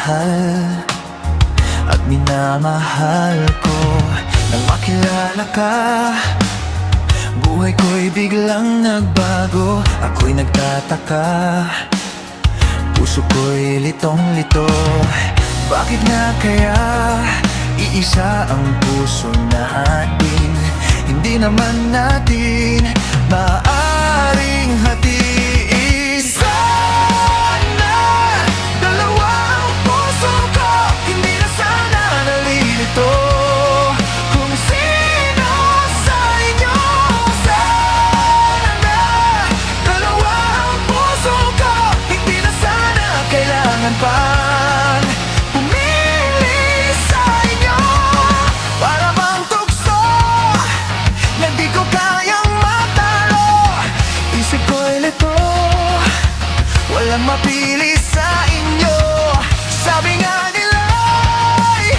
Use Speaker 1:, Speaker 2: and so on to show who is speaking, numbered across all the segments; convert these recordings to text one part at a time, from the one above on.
Speaker 1: nagmamahal at minamahal ko. Nang makilala ka, buhay ko'y biglang nagbago. Ako'y nagtataka, puso ko'y litong-lito. Bakit nga kaya iisa ang puso natin? Hindi naman natin maaaring hatiin. Sana dalawa ang puso ko, hindi na sana nalilito. Kung sino sa inyo, sana dalawa ang puso ko, hindi na sana kailangan pang pumili sa inyo. Para bang tukso na di ko kayang matalo. Isip ko'y lito, walang mapili sa inyo. Sabi nga nila'y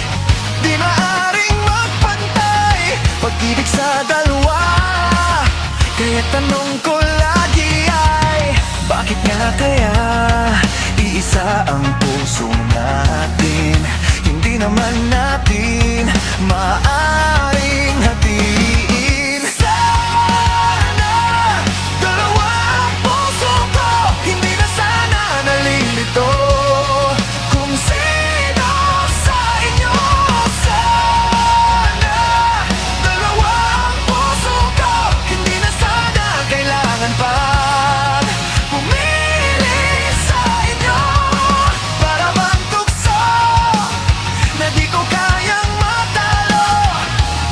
Speaker 1: di maaring magpantay pag-ibig sa dalawa. Kaya tanong ko lagi ay, bakit nga kaya iisa ang puso natin? Hindi naman natin maaring hatiin. Sana dalawa ang puso ko, hindi na sana nalilito. Kung sino sa inyo, sana dalawa ang puso ko, hindi na sana kailangan pa pumili sa inyo. Para bang tukso na di ko kayang matalo.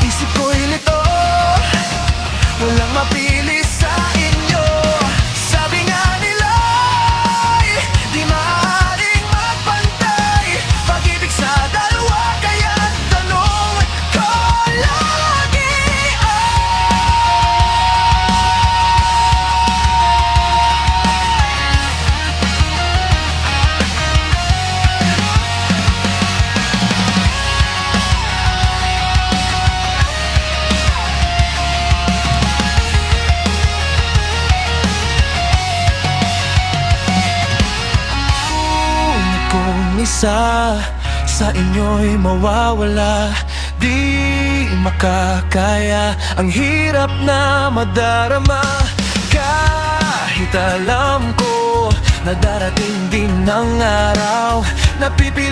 Speaker 1: Isip ko'y lito, walang mapili sa inyo. Sabi nga nila'y di maaaring magpantay pag-ibig sa dalawa. Kaya tanong ko lagi kung isa sa inyo'y mawawala, di makakaya ang hirap na madarama. Kahit alam ko na darating din ang araw na pipiliin